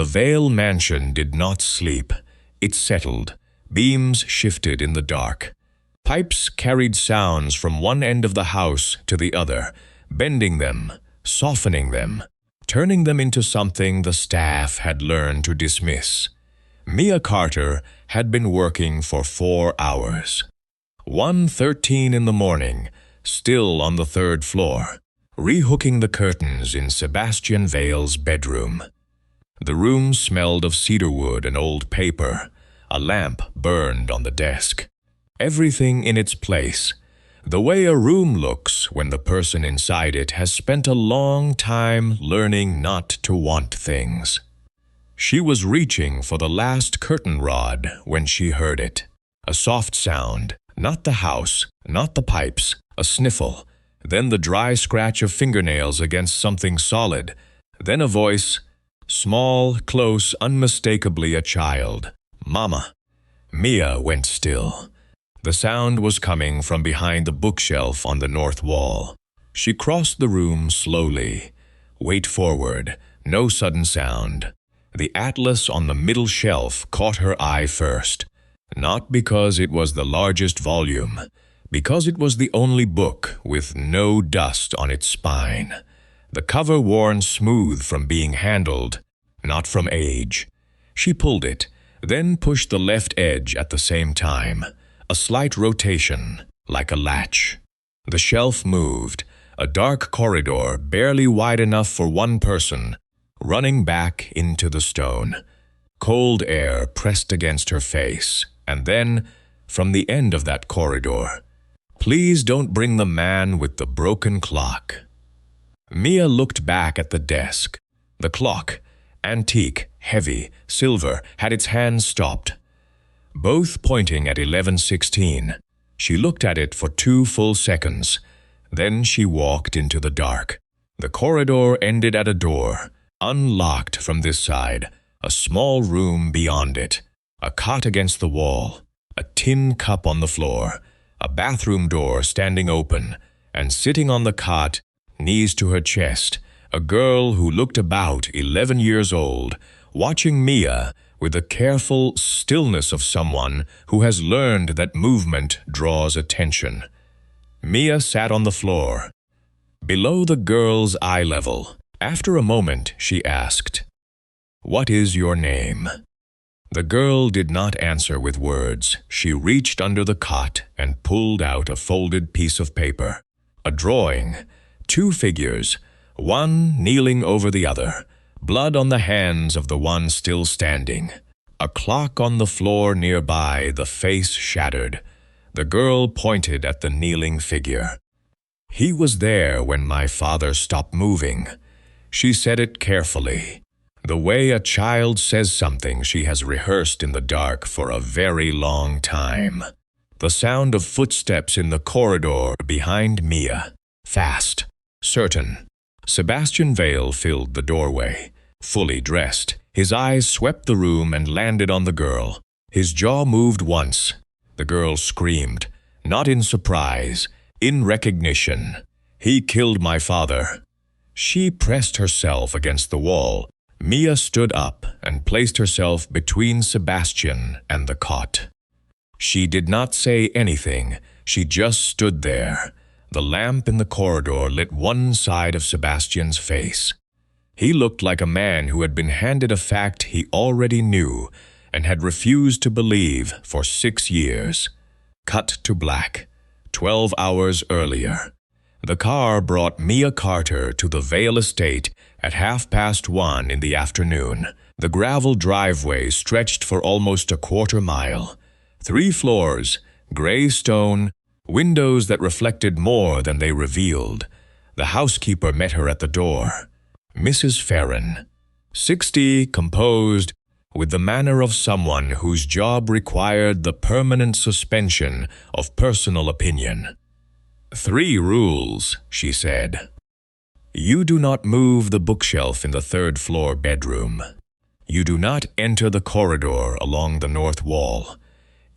The Vale mansion did not sleep. It settled. Beams shifted in the dark. Pipes carried sounds from one end of the house to the other, bending them, softening them, turning them into something the staff had learned to dismiss. Mia Carter had been working for 4 hours. 1:13 in the morning, still on the 3rd floor, rehooking the curtains in Sebastian Vale's bedroom. The room smelled of cedarwood and old paper. A lamp burned on the desk. Everything in its place, the way a room looks when the person inside it has spent a long time learning not to want things. She was reaching for the last curtain rod when she heard it. A soft sound, not the house, not the pipes, a sniffle, then the dry scratch of fingernails against something solid, then a voice, small, close, unmistakably a child. "Mama." Mia went still. The sound was coming from behind the bookshelf on the north wall. She crossed the room slowly. Weight forward, no sudden sound. The atlas on the middle shelf caught her eye first, not because it was the largest volume, because it was the only book with no dust on its spine. The cover worn smooth from being handled, not from age. She pulled it, then pushed the left edge at the same time. A slight rotation, like a latch. The shelf moved, a dark corridor barely wide enough for one person, running back into the stone. Cold air pressed against her face, and then, from the end of that corridor, "Please don't bring the man with the broken clock." Mia looked back at the desk. The clock, antique, heavy, silver, had its hands stopped, both pointing at 11:16. She looked at it for 2 full seconds. Then she walked into the dark. The corridor ended at a door, unlocked from this side, a small room beyond it, a cot against the wall, a tin cup on the floor, a bathroom door standing open, and sitting on the cot, knees to her chest, a girl who looked about 11 years old, watching Mia with the careful stillness of someone who has learned that movement draws attention. Mia sat on the floor, below the girl's eye level. After a moment, she asked, "What is your name?" The girl did not answer with words. She reached under the cot and pulled out a folded piece of paper. A drawing, 2 figures, one kneeling over the other, blood on the hands of the one still standing. A clock on the floor nearby, the face shattered. The girl pointed at the kneeling figure. "He was there when my father stopped moving." She said it carefully, the way a child says something she has rehearsed in the dark for a very long time. The sound of footsteps in the corridor behind Mia. Fast, certain. Sebastian Vale filled the doorway, fully dressed. His eyes swept the room and landed on the girl. His jaw moved once. The girl screamed, not in surprise, in recognition. "He killed my father." She pressed herself against the wall. Mia stood up and placed herself between Sebastian and the cot. She did not say anything. She just stood there. The lamp in the corridor lit one side of Sebastian's face. He looked like a man who had been handed a fact he already knew and had refused to believe for 6 years. Cut to black, 12 hours earlier. The car brought Mia Carter to the Vale estate at 1:30 in the afternoon. The gravel driveway stretched for almost a quarter mile. 3 floors, gray stone, windows that reflected more than they revealed. The housekeeper met her at the door. Mrs. Farron, 60, composed, with the manner of someone whose job required the permanent suspension of personal opinion. "3 rules," she said. "You do not move the bookshelf in the 3rd floor bedroom. You do not enter the corridor along the north wall.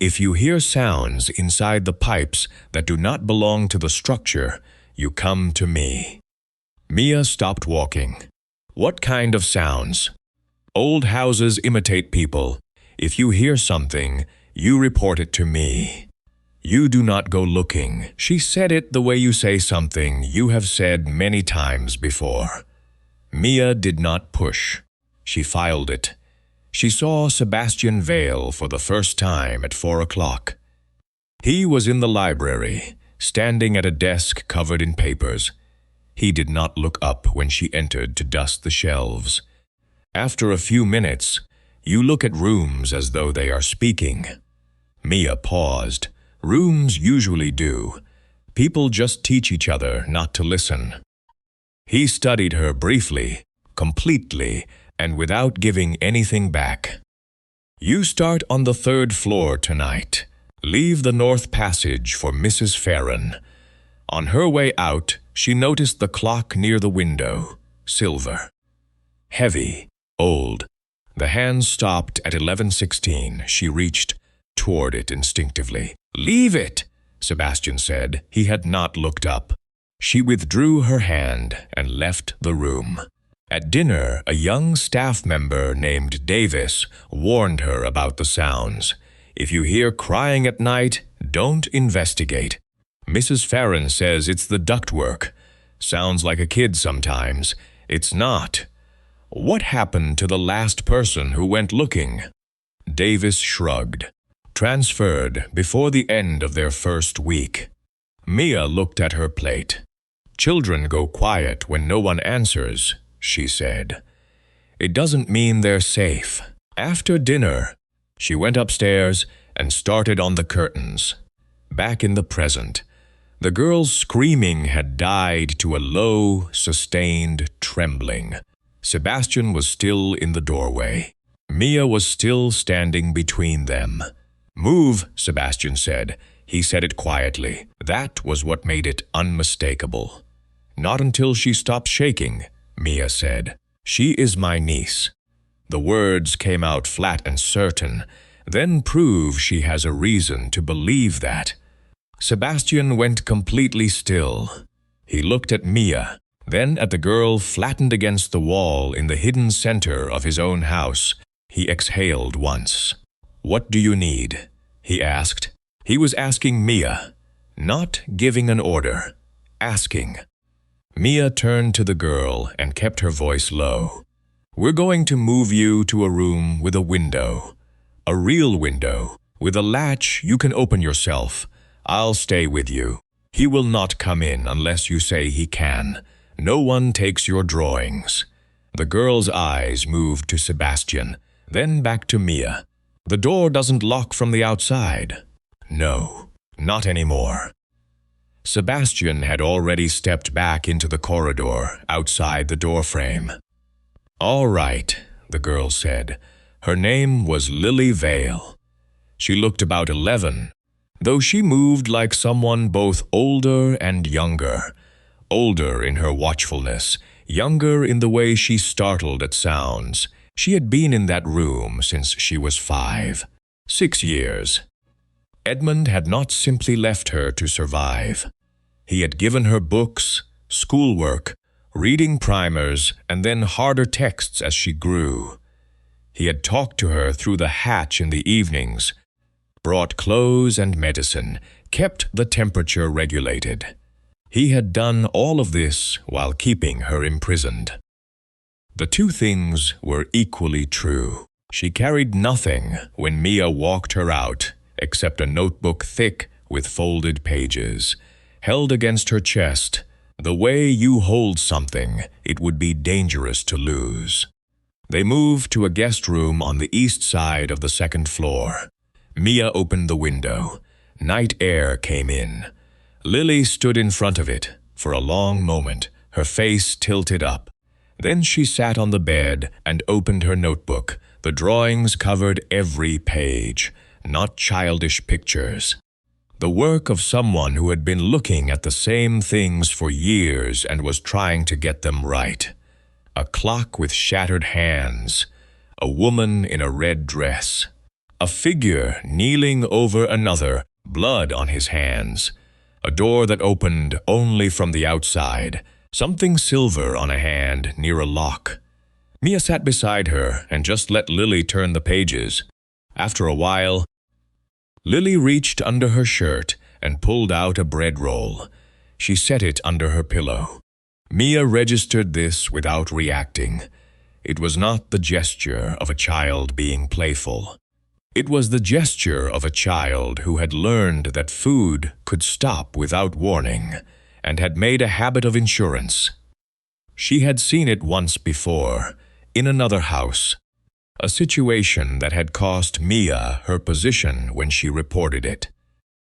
If you hear sounds inside the pipes that do not belong to the structure, you come to me." Mia stopped walking. "What kind of sounds?" Old houses imitate people. If you hear something, you report it to me. You do not go looking. She said it the way you say something you have said many times before. Mia did not push. She filed it. She saw Sebastian Vale for the first time at 4 o'clock. He was in the library, standing at a desk covered in papers. He did not look up when she entered to dust the shelves. After a few minutes, you look at rooms as though they are speaking. Mia paused. Rooms usually do. People just teach each other not to listen. He studied her briefly, completely, and without giving anything back. You start on the 3rd floor tonight. Leave the North Passage for Mrs. Farron. On her way out, she noticed the clock near the window, silver. Heavy, old. The hands stopped at 11:16. She reached toward it instinctively. "Leave it," Sebastian said. He had not looked up. She withdrew her hand and left the room. At dinner, a young staff member named Davis warned her about the sounds. If you hear crying at night, don't investigate. Mrs. Farron says it's the ductwork. Sounds like a kid sometimes. It's not. What happened to the last person who went looking? Davis shrugged. Transferred before the end of their first week. Mia looked at her plate. Children go quiet when no one answers, she said. It doesn't mean they're safe. After dinner, she went upstairs and started on the curtains. Back in the present, the girl's screaming had died to a low, sustained trembling. Sebastian was still in the doorway. Mia was still standing between them. "Move," Sebastian said. He said it quietly. That was what made it unmistakable. "Not until she stops shaking," Mia said. "She is my niece." The words came out flat and certain, then prove she has a reason to believe that. Sebastian went completely still. He looked at Mia, then at the girl flattened against the wall in the hidden center of his own house. He exhaled once. "What do you need?" he asked. He was asking Mia, not giving an order, asking. Mia turned to the girl and kept her voice low. "We're going to move you to a room with a window. A real window, with a latch you can open yourself. I'll stay with you. He will not come in unless you say he can. No one takes your drawings." The girl's eyes moved to Sebastian, then back to Mia. "The door doesn't lock from the outside." "No, not anymore." Sebastian had already stepped back into the corridor outside the doorframe. "All right," the girl said. Her name was Lily Vale. She looked about 11, though she moved like someone both older and younger. Older in her watchfulness, younger in the way she startled at sounds. She had been in that room since she was 5. 6 years. Edmund had not simply left her to survive. He had given her books, schoolwork, reading primers, and then harder texts as she grew. He had talked to her through the hatch in the evenings, brought clothes and medicine, kept the temperature regulated. He had done all of this while keeping her imprisoned. The two things were equally true. She carried nothing when Mia walked her out, except a notebook thick with folded pages, held against her chest. The way you hold something, it would be dangerous to lose. They moved to a guest room on the east side of the 2nd floor. Mia opened the window. Night air came in. Lily stood in front of it for a long moment, her face tilted up. Then she sat on the bed and opened her notebook. The drawings covered every page, not childish pictures. The work of someone who had been looking at the same things for years and was trying to get them right. A clock with shattered hands, a woman in a red dress, a figure kneeling over another, blood on his hands, a door that opened only from the outside, something silver on a hand near a lock. Mia sat beside her and just let Lily turn the pages. After a while, Lily reached under her shirt and pulled out a bread roll. She set it under her pillow. Mia registered this without reacting. It was not the gesture of a child being playful. It was the gesture of a child who had learned that food could stop without warning and had made a habit of insurance. She had seen it once before, in another house, a situation that had cost Mia her position when she reported it.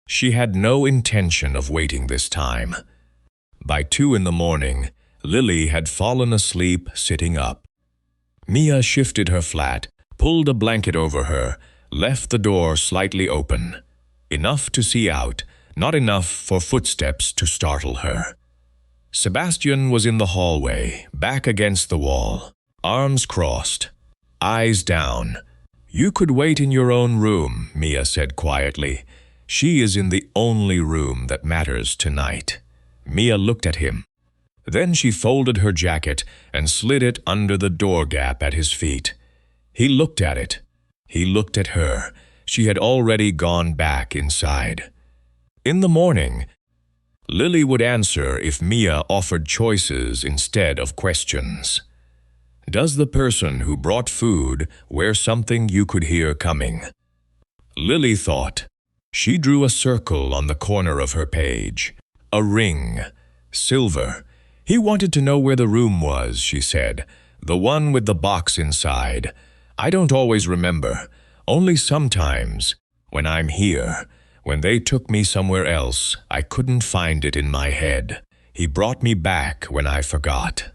She had no intention of waiting this time. By 2 in the morning, Lily had fallen asleep sitting up. Mia shifted her flat, pulled a blanket over her, left the door slightly open. Enough to see out, not enough for footsteps to startle her. Sebastian was in the hallway, back against the wall, arms crossed, eyes down. "You could wait in your own room," Mia said quietly. "She is in the only room that matters tonight." Mia looked at him. Then she folded her jacket and slid it under the door gap at his feet. He looked at it. He looked at her. She had already gone back inside. In the morning, Lily would answer if Mia offered choices instead of questions. "Does the person who brought food wear something you could hear coming?" Lily thought. She drew a circle on the corner of her page. A ring. Silver. "He wanted to know where the room was," she said. "The one with the box inside. I don't always remember. Only sometimes. When I'm here. When they took me somewhere else, I couldn't find it in my head. He brought me back when I forgot."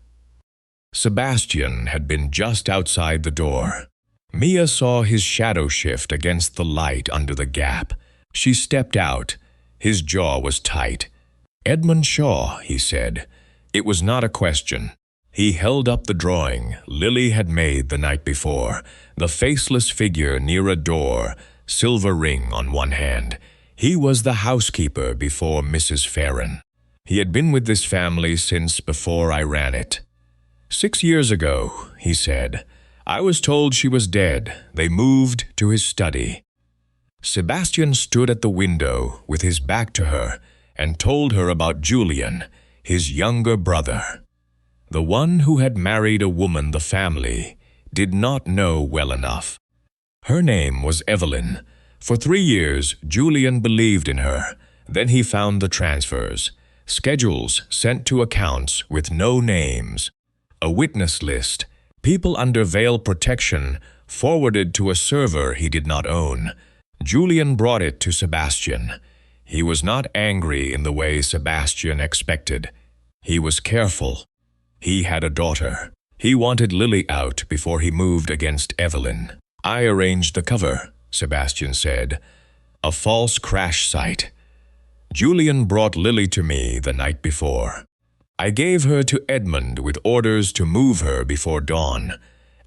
Sebastian had been just outside the door. Mia saw his shadow shift against the light under the gap. She stepped out. His jaw was tight. "Edmund Shaw," he said. It was not a question. He held up the drawing Lily had made the night before, the faceless figure near a door, silver ring on one hand. He was the housekeeper before Mrs. Farron. He had been with this family since before I ran it. 6 years ago, he said. I was told she was dead. They moved to his study. Sebastian stood at the window with his back to her and told her about Julian, his younger brother. The one who had married a woman the family did not know well enough. Her name was Evelyn. For 3 years, Julian believed in her. Then he found the transfers, schedules sent to accounts with no names, a witness list, people under veil protection forwarded to a server he did not own. Julian brought it to Sebastian. He was not angry in the way Sebastian expected. He was careful. He had a daughter. He wanted Lily out before he moved against Evelyn. I arranged the cover, Sebastian said. A false crash site. Julian brought Lily to me the night before. I gave her to Edmund with orders to move her before dawn.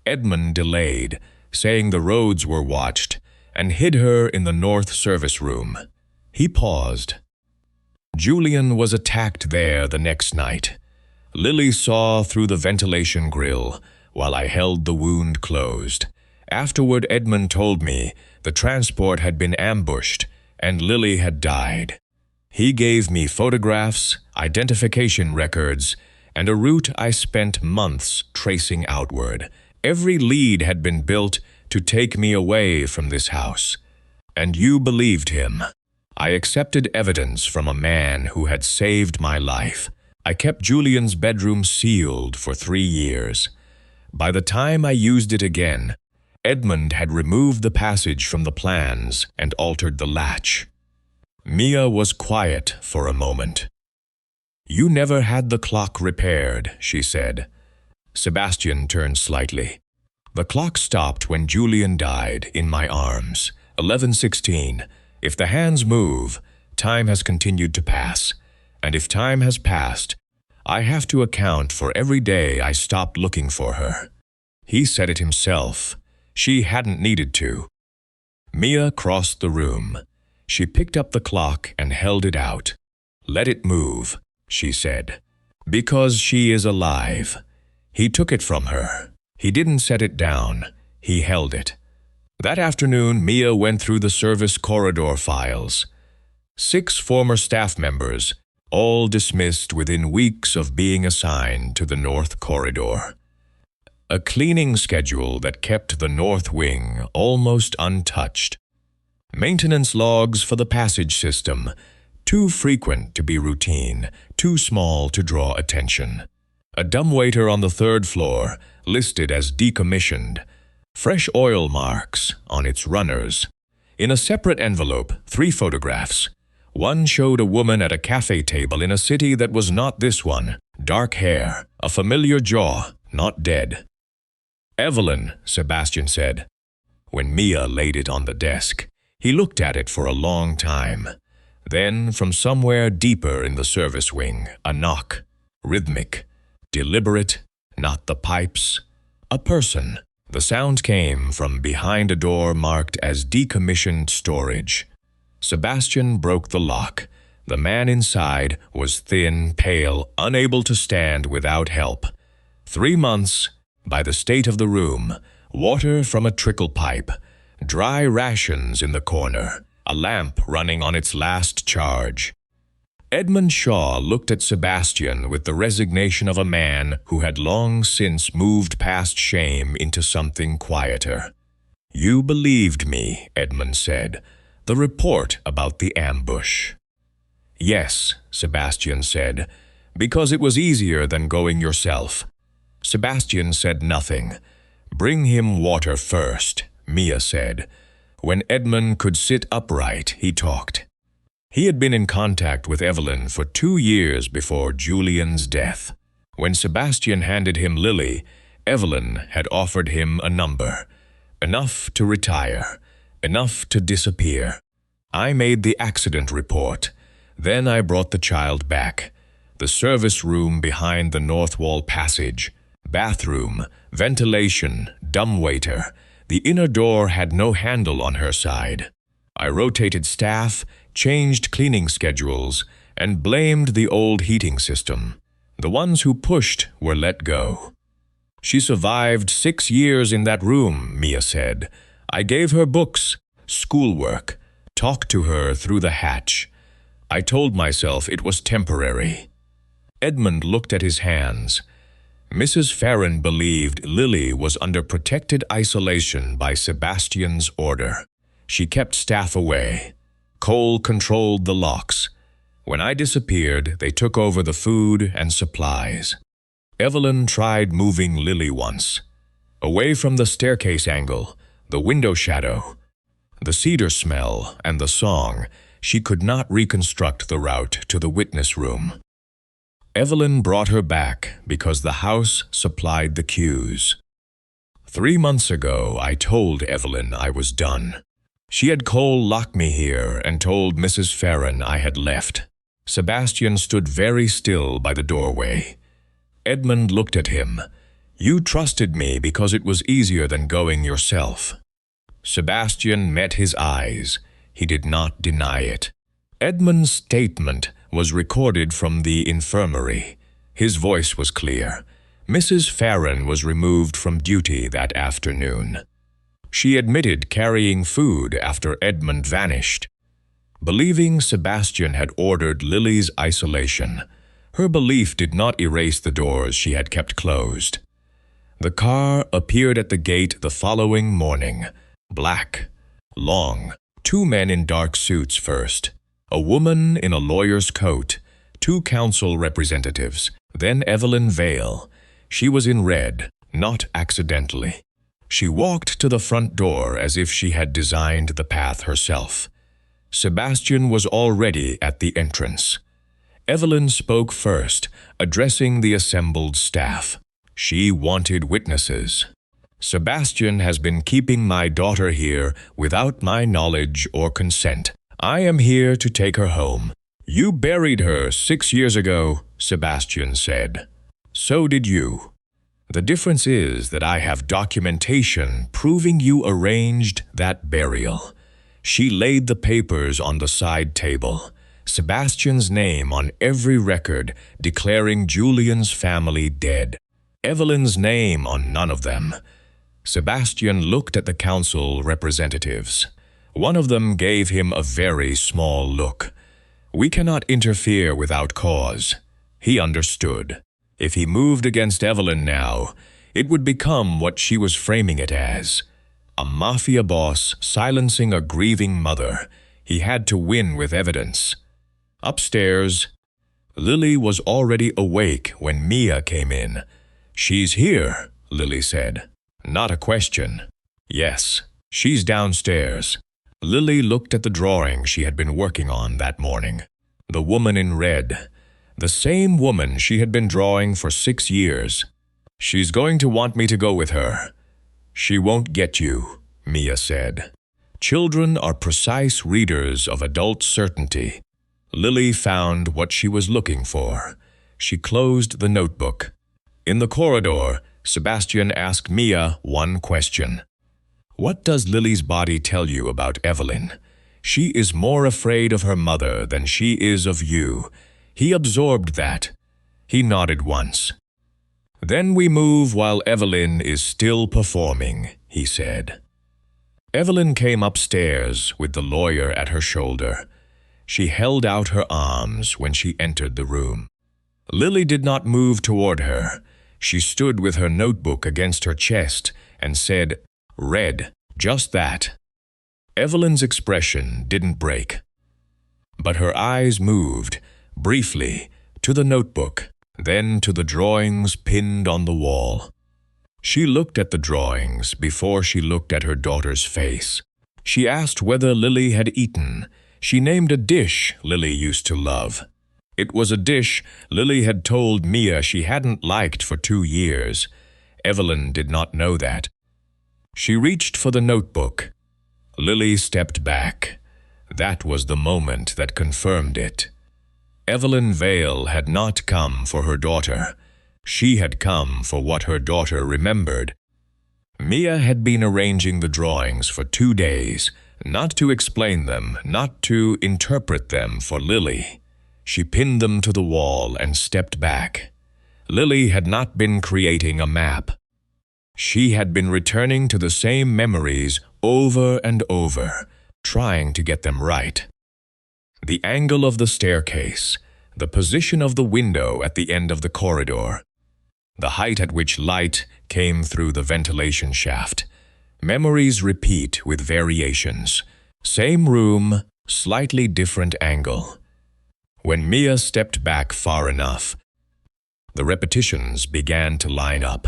Edmund delayed, saying the roads were watched, and hid her in the north service room. He paused. Julian was attacked there the next night. Lily saw through the ventilation grill while I held the wound closed. Afterward, Edmund told me the transport had been ambushed and Lily had died. He gave me photographs, identification records, and a route I spent months tracing outward. Every lead had been built to take me away from this house. And you believed him. I accepted evidence from a man who had saved my life. I kept Julian's bedroom sealed for 3 years. By the time I used it again, Edmund had removed the passage from the plans and altered the latch. Mia was quiet for a moment. You never had the clock repaired, she said. Sebastian turned slightly. The clock stopped when Julian died in my arms. 11:16. If the hands move, time has continued to pass. And if time has passed, I have to account for every day I stopped looking for her. He said it himself. She hadn't needed to. Mia crossed the room. She picked up the clock and held it out. Let it move, she said. Because she is alive. He took it from her. He didn't set it down, he held it. That afternoon, Mia went through the service corridor files. 6 former staff members, all dismissed within weeks of being assigned to the North Corridor. A cleaning schedule that kept the North Wing almost untouched. Maintenance logs for the passage system, too frequent to be routine, too small to draw attention. A dumbwaiter on the 3rd floor, listed as decommissioned. Fresh oil marks on its runners. In a separate envelope, 3 photographs. One showed a woman at a cafe table in a city that was not this one. Dark hair, a familiar jaw, not dead. "Evelyn," Sebastian said. When Mia laid it on the desk, he looked at it for a long time. Then, from somewhere deeper in the service wing, a knock. Rhythmic, deliberate, not the pipes. A person. The sound came from behind a door marked as decommissioned storage. Sebastian broke the lock. The man inside was thin, pale, unable to stand without help. 3 months, by the state of the room, water from a trickle pipe, dry rations in the corner, a lamp running on its last charge. Edmund Shaw looked at Sebastian with the resignation of a man who had long since moved past shame into something quieter. "You believed me," Edmund said. "The report about the ambush." "Yes," Sebastian said, "because it was easier than going yourself." Sebastian said nothing. "Bring him water first," Mia said. When Edmund could sit upright, he talked. He had been in contact with Evelyn for 2 years before Julian's death. When Sebastian handed him Lily, Evelyn had offered him a number. Enough to retire. Enough to disappear. I made the accident report. Then I brought the child back. The service room behind the north wall passage. Bathroom, ventilation, dumbwaiter. The inner door had no handle on her side. I rotated staff, changed cleaning schedules, and blamed the old heating system. The ones who pushed were let go. "She survived 6 years in that room," Mia said. "I gave her books, schoolwork, talked to her through the hatch. I told myself it was temporary." Edmund looked at his hands. Mrs. Farron believed Lily was under protected isolation by Sebastian's order. She kept staff away. Cole controlled the locks. When I disappeared, they took over the food and supplies. Evelyn tried moving Lily once. Away from the staircase angle, the window shadow, the cedar smell, and the song, she could not reconstruct the route to the witness room. Evelyn brought her back because the house supplied the cues. 3 months ago, I told Evelyn I was done. She had Cole lock me here and told Mrs. Farron I had left. Sebastian stood very still by the doorway. Edmund looked at him. "You trusted me because it was easier than going yourself." Sebastian met his eyes. He did not deny it. Edmund's statement was recorded from the infirmary. His voice was clear. Mrs. Farron was removed from duty that afternoon. She admitted carrying food after Edmund vanished. Believing Sebastian had ordered Lily's isolation, her belief did not erase the doors she had kept closed. The car appeared at the gate the following morning. Black, long, 2 men in dark suits first, a woman in a lawyer's coat, 2 council representatives, then Evelyn Vale. She was in red, not accidentally. She walked to the front door as if she had designed the path herself. Sebastian was already at the entrance. Evelyn spoke first, addressing the assembled staff. She wanted witnesses. "Sebastian has been keeping my daughter here without my knowledge or consent. I am here to take her home." "You buried her 6 years ago," Sebastian said. "So did you. The difference is that I have documentation proving you arranged that burial." She laid the papers on the side table, Sebastian's name on every record declaring Julian's family dead. Evelyn's name on none of them. Sebastian looked at the council representatives. One of them gave him a very small look. We cannot interfere without cause. He understood. If he moved against Evelyn now, it would become what she was framing it as. A mafia boss silencing a grieving mother. He had to win with evidence. Upstairs, Lily was already awake when Mia came in. "She's here," Lily said. Not a question. "Yes, she's downstairs." Lily looked at the drawing she had been working on that morning. The woman in red. The same woman she had been drawing for 6 years. "She's going to want me to go with her." "She won't get you," Mia said. Children are precise readers of adult certainty. Lily found what she was looking for. She closed the notebook. In the corridor, Sebastian asked Mia one question. "What does Lily's body tell you about Evelyn? She is more afraid of her mother than she is of you." He absorbed that. He nodded once. "Then we move while Evelyn is still performing," he said. Evelyn came upstairs with the lawyer at her shoulder. She held out her arms when she entered the room. Lily did not move toward her. She stood with her notebook against her chest and said, "Read, just that." Evelyn's expression didn't break. But her eyes moved, briefly, to the notebook, then to the drawings pinned on the wall. She looked at the drawings before she looked at her daughter's face. She asked whether Lily had eaten. She named a dish Lily used to love. It was a dish Lily had told Mia she hadn't liked for 2 years. Evelyn did not know that. She reached for the notebook. Lily stepped back. That was the moment that confirmed it. Evelyn Vale had not come for her daughter. She had come for what her daughter remembered. Mia had been arranging the drawings for 2 days, not to explain them, not to interpret them for Lily. She pinned them to the wall and stepped back. Lily had not been creating a map. She had been returning to the same memories over and over, trying to get them right. The angle of the staircase, the position of the window at the end of the corridor, the height at which light came through the ventilation shaft. Memories repeat with variations. Same room, slightly different angle. When Mia stepped back far enough, the repetitions began to line up.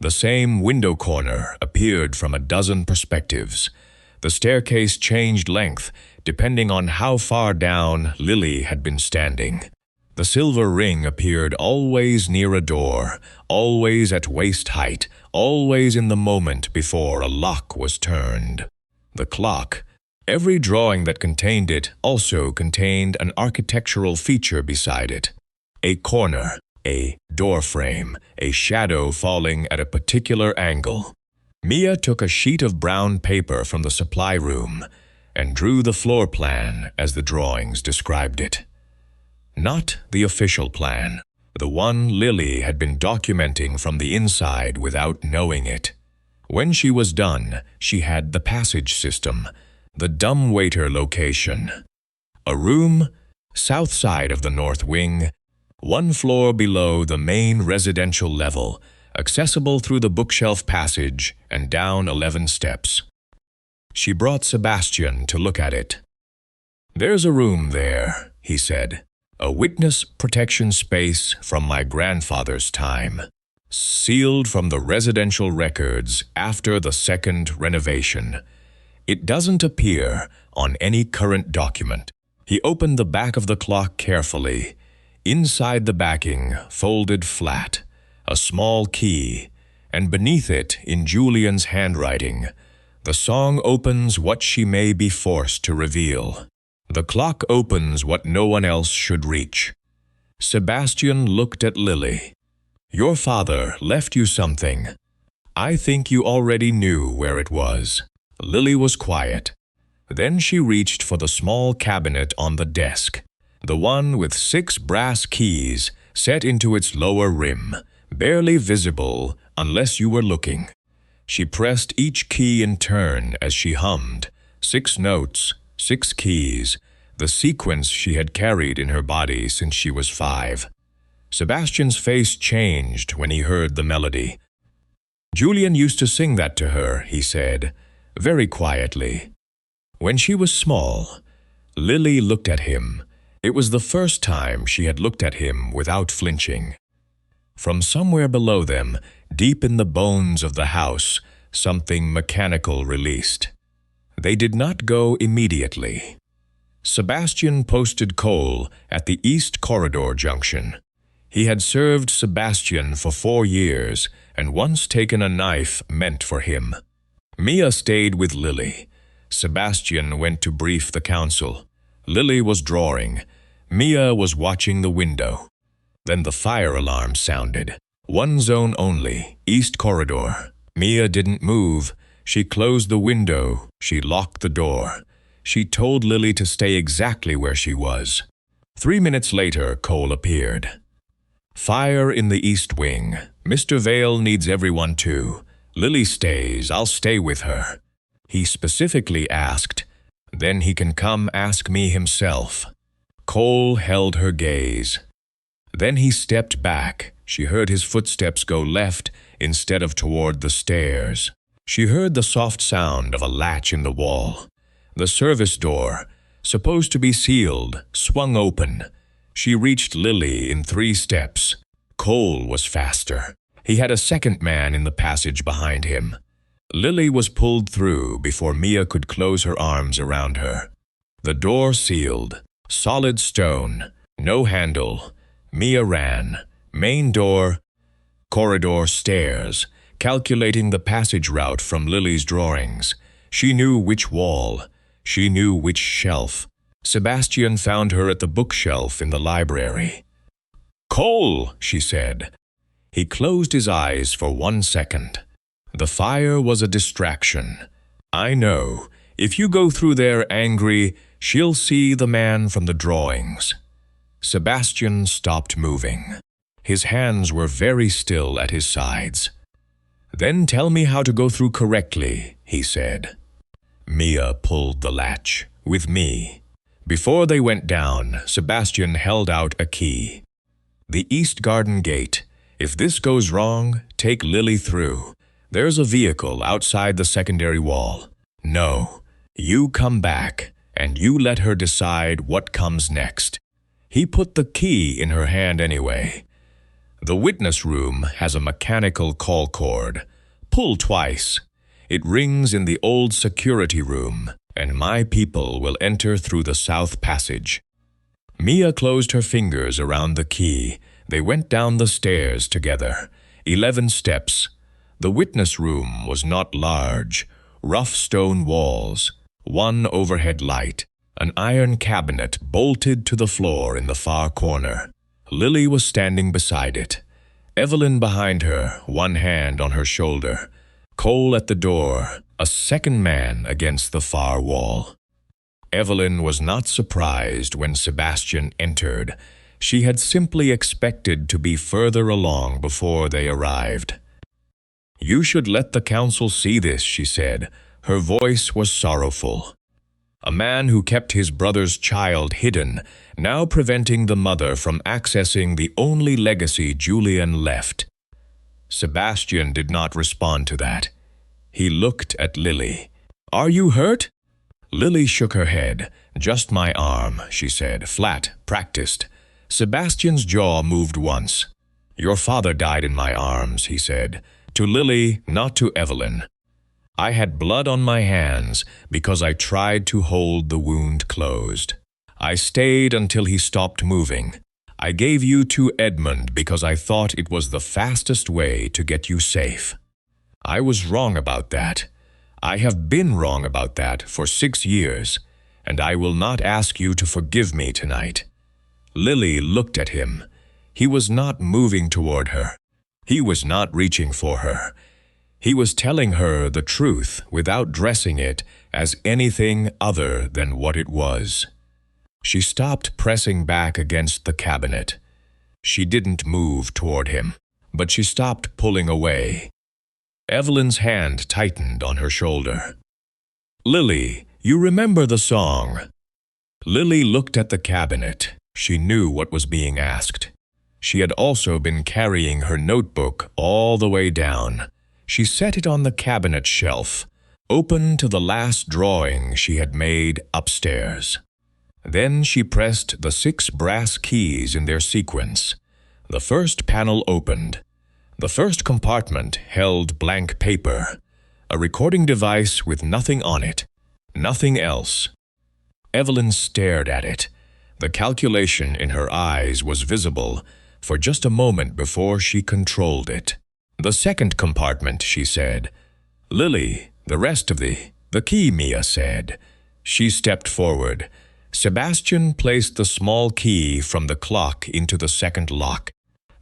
The same window corner appeared from a dozen perspectives. The staircase changed length, depending on how far down Lily had been standing. The silver ring appeared always near a door, always at waist height, always in the moment before a lock was turned. The clock, every drawing that contained it also contained an architectural feature beside it. A corner, a door frame, a shadow falling at a particular angle. Mia took a sheet of brown paper from the supply room and drew the floor plan as the drawings described it. Not the official plan, the one Lily had been documenting from the inside without knowing it. When she was done, she had the passage system, the dumbwaiter location. A room, south side of the north wing, 1 floor below the main residential level, accessible through the bookshelf passage and down 11 steps. She brought Sebastian to look at it. "There's a room there," he said. "A witness protection space from my grandfather's time, sealed from the residential records after the second renovation. It doesn't appear on any current document." He opened the back of the clock carefully. Inside the backing, folded flat, a small key, and beneath it, in Julian's handwriting, "The song opens what she may be forced to reveal. The clock opens what no one else should reach." Sebastian looked at Lily. "Your father left you something. I think you already knew where it was." Lily was quiet. Then she reached for the small cabinet on the desk, the one with 6 brass keys set into its lower rim, barely visible unless you were looking. She pressed each key in turn as she hummed, 6 notes, 6 keys, the sequence she had carried in her body since she was 5. Sebastian's face changed when he heard the melody. Julian used to sing that to her, he said, very quietly. When she was small, Lily looked at him. It was the first time she had looked at him without flinching. From somewhere below them, deep in the bones of the house, something mechanical released. They did not go immediately. Sebastian posted Cole at the East Corridor Junction. He had served Sebastian for 4 years and once taken a knife meant for him. Mia stayed with Lily. Sebastian went to brief the council. Lily was drawing. Mia was watching the window. Then the fire alarm sounded. 1 zone only, East Corridor. Mia didn't move. She closed the window. She locked the door. She told Lily to stay exactly where she was. 3 minutes later, Cole appeared. Fire in the East Wing. Mr. Vale needs everyone too. Lily stays. I'll stay with her. He specifically asked. Then he can come ask me himself. Cole held her gaze. Then he stepped back. She heard his footsteps go left instead of toward the stairs. She heard the soft sound of a latch in the wall. The service door, supposed to be sealed, swung open. She reached Lily in 3 steps. Cole was faster. He had a second man in the passage behind him. Lily was pulled through before Mia could close her arms around her. The door sealed. Solid stone. No handle. Mia ran. Main door. Corridor stairs. Calculating the passage route from Lily's drawings. She knew which wall. She knew which shelf. Sebastian found her at the bookshelf in the library. "Cole," she said. He closed his eyes for 1 second. The fire was a distraction. I know. If you go through there angry, she'll see the man from the drawings. Sebastian stopped moving. His hands were very still at his sides. "Then tell me how to go through correctly," he said. Mia pulled the latch, with me. Before they went down, Sebastian held out a key. "The East Garden Gate. If this goes wrong, take Lily through. There's a vehicle outside the secondary wall. No, you come back, and you let her decide what comes next." He put the key in her hand anyway. "The witness room has a mechanical call cord. Pull twice. It rings in the old security room, and my people will enter through the south passage." Mia closed her fingers around the key. They went down the stairs together. 11 steps. The witness room was not large. Rough stone walls. 1 overhead light. An iron cabinet bolted to the floor in the far corner. Lily was standing beside it. Evelyn behind her, 1 hand on her shoulder. Cole at the door, a second man against the far wall. Evelyn was not surprised when Sebastian entered. She had simply expected to be further along before they arrived. "You should let the council see this," she said. Her voice was sorrowful. A man who kept his brother's child hidden, now preventing the mother from accessing the only legacy Julian left. Sebastian did not respond to that. He looked at Lily. "Are you hurt?" Lily shook her head. "Just my arm," she said, flat, practiced. Sebastian's jaw moved once. "Your father died in my arms," he said. To Lily, not to Evelyn. "I had blood on my hands because I tried to hold the wound closed. I stayed until he stopped moving. I gave you to Edmund because I thought it was the fastest way to get you safe. I was wrong about that. I have been wrong about that for 6 years, and I will not ask you to forgive me tonight." Lily looked at him. He was not moving toward her. He was not reaching for her. He was telling her the truth without dressing it as anything other than what it was. She stopped pressing back against the cabinet. She didn't move toward him. but she stopped pulling away. Evelyn's hand tightened on her shoulder. "Lily, you remember the song?" Lily looked at the cabinet. She knew what was being asked. She had also been carrying her notebook all the way down. She set it on the cabinet shelf, open to the last drawing she had made upstairs. Then she pressed the 6 brass keys in their sequence. The first panel opened. The first compartment held blank paper, a recording device with nothing on it, nothing else. Evelyn stared at it. The calculation in her eyes was visible for just a moment before she controlled it. "The second compartment," she said. "Lily, the rest of the key," Mia said. She stepped forward. Sebastian placed the small key from the clock into the second lock.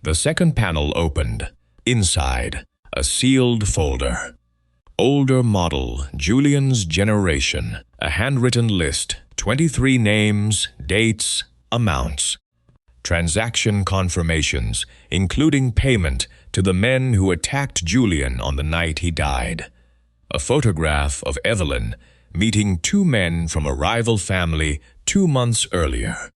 The second panel opened. Inside, a sealed folder. Older model, Julian's generation, a handwritten list, 23 names, dates, amounts. Transaction confirmations, including payment to the men who attacked Julian on the night he died. A photograph of Evelyn meeting 2 men from a rival family 2 months earlier.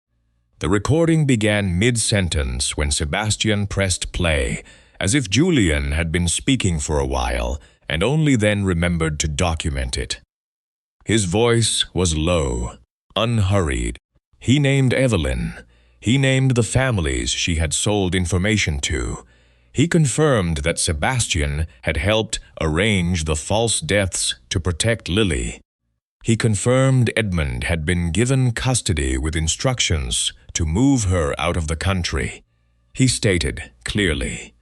The recording began mid-sentence when Sebastian pressed play, as if Julian had been speaking for a while and only then remembered to document it. His voice was low, unhurried. He named Evelyn. He named the families she had sold information to. He confirmed that Sebastian had helped arrange the false deaths to protect Lily. He confirmed Edmund had been given custody with instructions to move her out of the country. He stated clearly,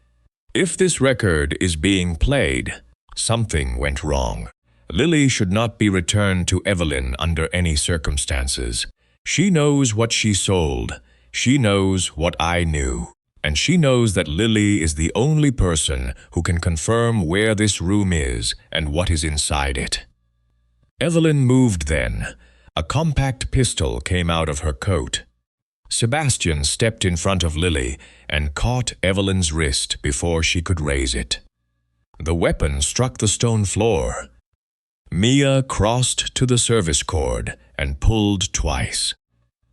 "If this record is being played, something went wrong. Lily should not be returned to Evelyn under any circumstances. She knows what she sold. She knows what I knew. And she knows that Lily is the only person who can confirm where this room is and what is inside it." Evelyn moved then. A compact pistol came out of her coat. Sebastian stepped in front of Lily and caught Evelyn's wrist before she could raise it. The weapon struck the stone floor. Mia crossed to the service cord and pulled twice.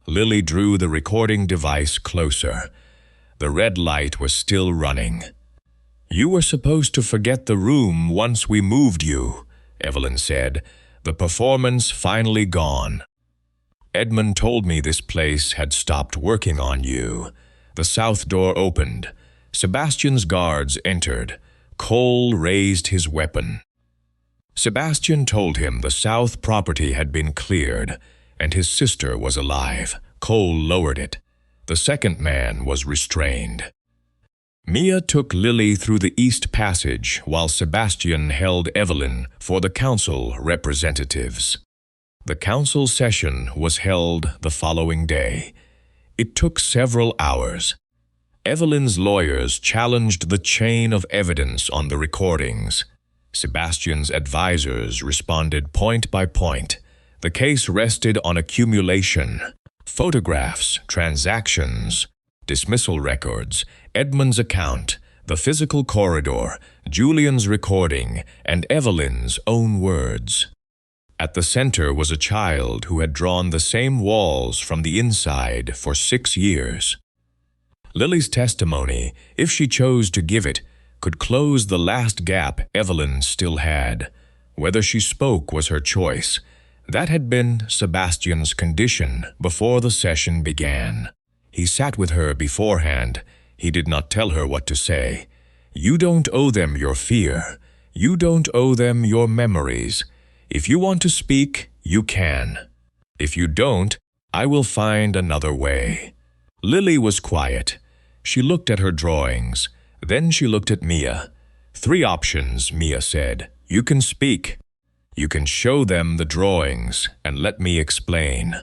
Lily drew the recording device closer. The red light was still running. "You were supposed to forget the room once we moved you," Evelyn said. "The performance finally gone. Edmund told me this place had stopped working on you." The south door opened. Sebastian's guards entered. Cole raised his weapon. Sebastian told him the south property had been cleared, and his sister was alive. Cole lowered it. The second man was restrained. Mia took Lily through the east passage while Sebastian held Evelyn for the council representatives. The council session was held the following day. It took several hours. Evelyn's lawyers challenged the chain of evidence on the recordings. Sebastian's advisors responded point by point. The case rested on accumulation, photographs, transactions, dismissal records, Edmund's account, the physical corridor, Julian's recording, and Evelyn's own words. At the center was a child who had drawn the same walls from the inside for 6 years. Lily's testimony, if she chose to give it, could close the last gap Evelyn still had. Whether she spoke was her choice. That had been Sebastian's condition before the session began. He sat with her beforehand. He did not tell her what to say. You don't owe them your fear. You don't owe them your memories. If you want to speak, you can. If you don't, I will find another way. Lily was quiet. She looked at her drawings. Then she looked at Mia. 3 options, Mia said. You can speak. You can show them the drawings and let me explain.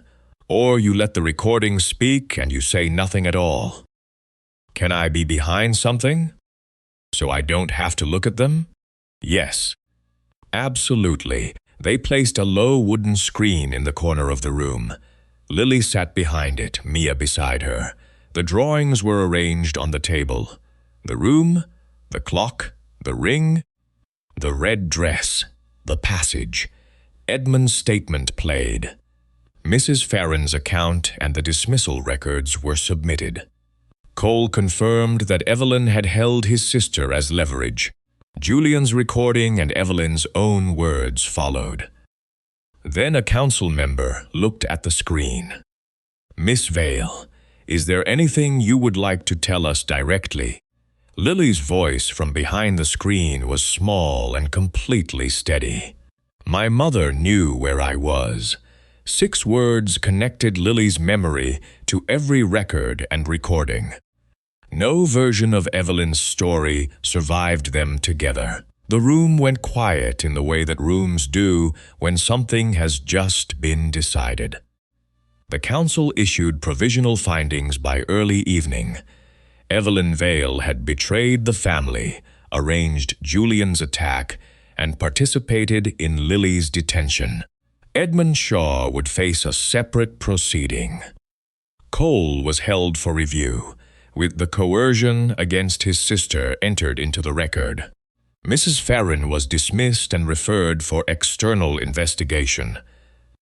Or you let the recording speak and you say nothing at all. Can I be behind something? So I don't have to look at them? Yes. Absolutely. They placed a low wooden screen in the corner of the room. Lily sat behind it, Mia beside her. The drawings were arranged on the table. The room The clock, the ring, the red dress, the passage. Edmund's statement played. Mrs. Farron's account and the dismissal records were submitted. Cole confirmed that Evelyn had held his sister as leverage. Julian's recording and Evelyn's own words followed. Then a council member looked at the screen. "Miss Vale, is there anything you would like to tell us directly?" Lily's voice from behind the screen was small and completely steady. My mother knew where I was. 6 words connected Lily's memory to every record and recording. No version of Evelyn's story survived them together. The room went quiet in the way that rooms do when something has just been decided. The council issued provisional findings by early evening. Evelyn Vale had betrayed the family, arranged Julian's attack, and participated in Lily's detention. Edmund Shaw would face a separate proceeding. Cole was held for review, with the coercion against his sister entered into the record. Mrs. Farron was dismissed and referred for external investigation.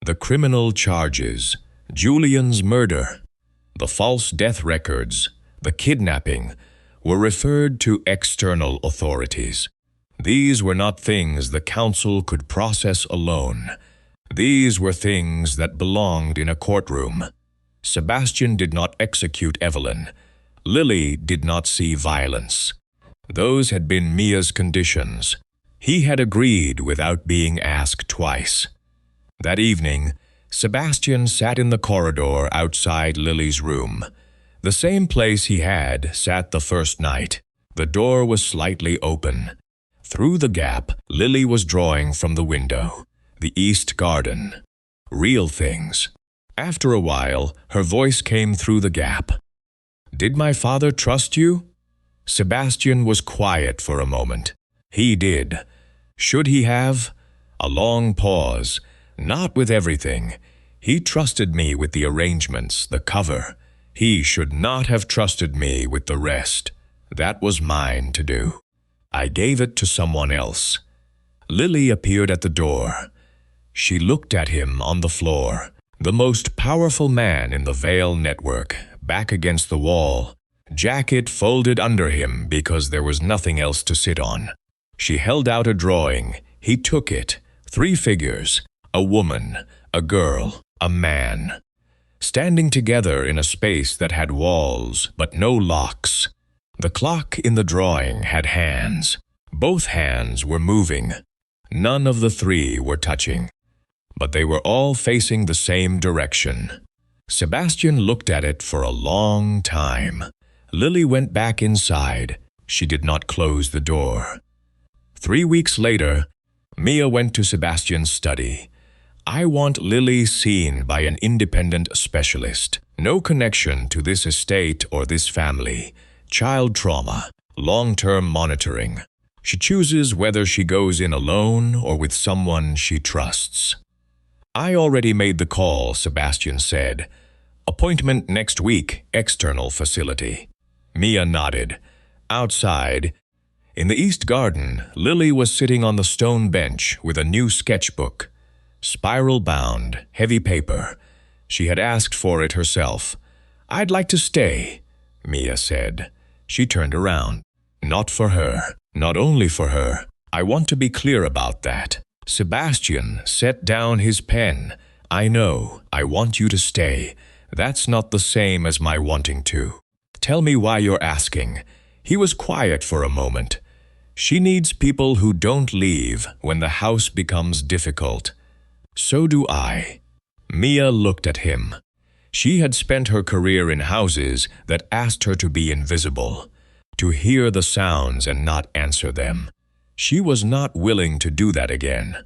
The criminal charges, Julian's murder, the false death records, the kidnapping, were referred to external authorities. These were not things the council could process alone. These were things that belonged in a courtroom. Sebastian did not execute Evelyn. Lily did not see violence. Those had been Mia's conditions. He had agreed without being asked twice. That evening, Sebastian sat in the corridor outside Lily's room, the same place he had sat the first night. The door was slightly open. Through the gap, Lily was drawing from the window. The east garden. Real things. After a while, her voice came through the gap. "Did my father trust you?" Sebastian was quiet for a moment. He did. Should he have? A long pause. Not with everything. He trusted me with the arrangements, the cover. He should not have trusted me with the rest. That was mine to do. I gave it to someone else. Lily appeared at the door. She looked at him on the floor, the most powerful man in the Vale network, back against the wall, jacket folded under him because there was nothing else to sit on. She held out a drawing. He took it. 3 figures, a woman, a girl, a man, standing together in a space that had walls but no locks. The clock in the drawing had hands. Both hands were moving. None of the 3 were touching, but they were all facing the same direction. Sebastian looked at it for a long time. Lily went back inside. She did not close the door. 3 weeks later, Mia went to Sebastian's study. "I want Lily seen by an independent specialist. No connection to this estate or this family. Child trauma, long-term monitoring. She chooses whether she goes in alone or with someone she trusts." "I already made the call," Sebastian said. "Appointment next week, external facility." Mia nodded. Outside, in the east garden, Lily was sitting on the stone bench with a new sketchbook. Spiral-bound, heavy paper. She had asked for it herself. "I'd like to stay," Mia said. She turned around. "Not for her. Not only for her. I want to be clear about that." Sebastian set down his pen. "I know. I want you to stay. That's not the same as my wanting to. Tell me why you're asking." He was quiet for a moment. "She needs people who don't leave when the house becomes difficult." "So do I." Mia looked at him. She had spent her career in houses that asked her to be invisible, to hear the sounds and not answer them. She was not willing to do that again.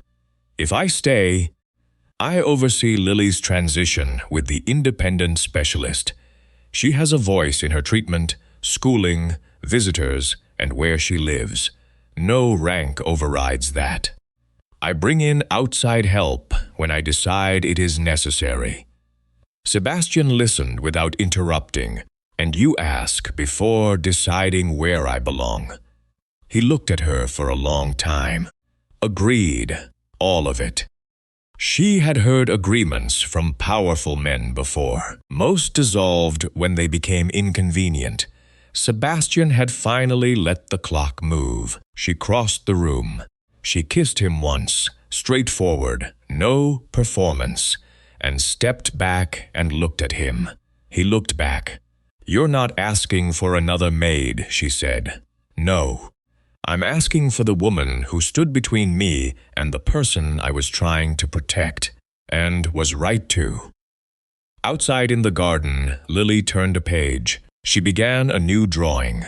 "If I stay, I oversee Lily's transition with the independent specialist. She has a voice in her treatment, schooling, visitors, and where she lives. No rank overrides that. I bring in outside help when I decide it is necessary." Sebastian listened without interrupting. "And you ask before deciding where I belong." He looked at her for a long time. Agreed, all of it. She had heard agreements from powerful men before. Most dissolved when they became inconvenient. Sebastian had finally let the clock move. She crossed the room. She kissed him once, straightforward, no performance, and stepped back and looked at him. He looked back. "You're not asking for another maid," she said. "No. I'm asking for the woman who stood between me and the person I was trying to protect, and was right to." Outside in the garden, Lily turned a page. She began a new drawing.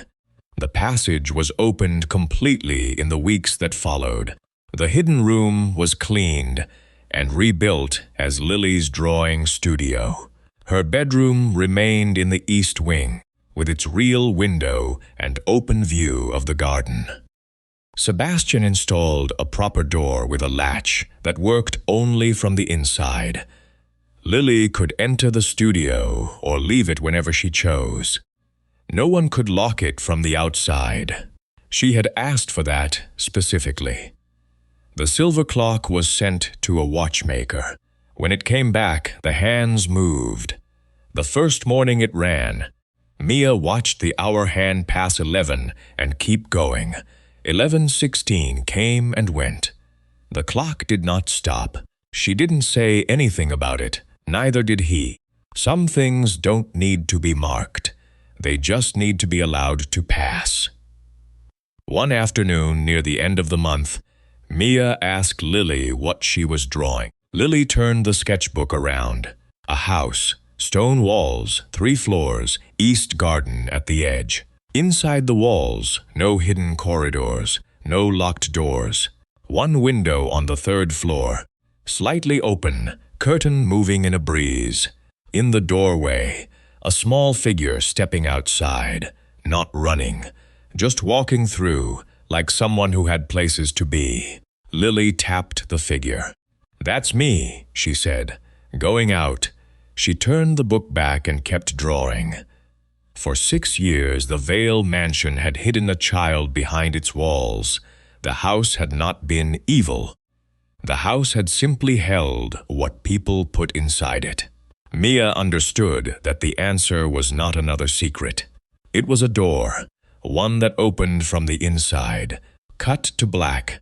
The passage was opened completely in the weeks that followed. The hidden room was cleaned and rebuilt as Lily's drawing studio. Her bedroom remained in the east wing, with its real window and open view of the garden. Sebastian installed a proper door with a latch that worked only from the inside. Lily could enter the studio or leave it whenever she chose. No one could lock it from the outside. She had asked for that specifically. The silver clock was sent to a watchmaker. When it came back, the hands moved. The first morning it ran. Mia watched the hour hand pass 11 and keep going. 11:16 came and went. The clock did not stop. She didn't say anything about it, neither did he. Some things don't need to be marked. They just need to be allowed to pass. One afternoon near the end of the month, Mia asked Lily what she was drawing. Lily turned the sketchbook around. A house, stone walls, 3 floors, east garden at the edge. Inside the walls, no hidden corridors, no locked doors. One window on the 3rd floor, slightly open, curtain moving in a breeze. In the doorway, a small figure stepping outside, not running, just walking through, like someone who had places to be. Lily tapped the figure. "That's me," she said. Going out, she turned the book back and kept drawing. For 6 years, the Vale mansion had hidden a child behind its walls. The house had not been evil. The house had simply held what people put inside it. Mia understood that the answer was not another secret. It was a door, one that opened from the inside, cut to black.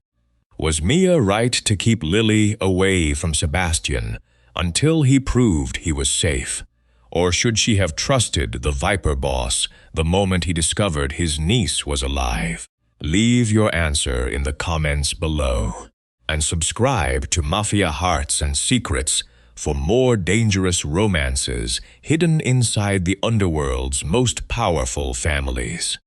Was Mia right to keep Lily away from Sebastian until he proved he was safe? Or should she have trusted the Viper Boss the moment he discovered his niece was alive? Leave your answer in the comments below. And subscribe to Mafia Hearts and Secrets for more dangerous romances hidden inside the underworld's most powerful families.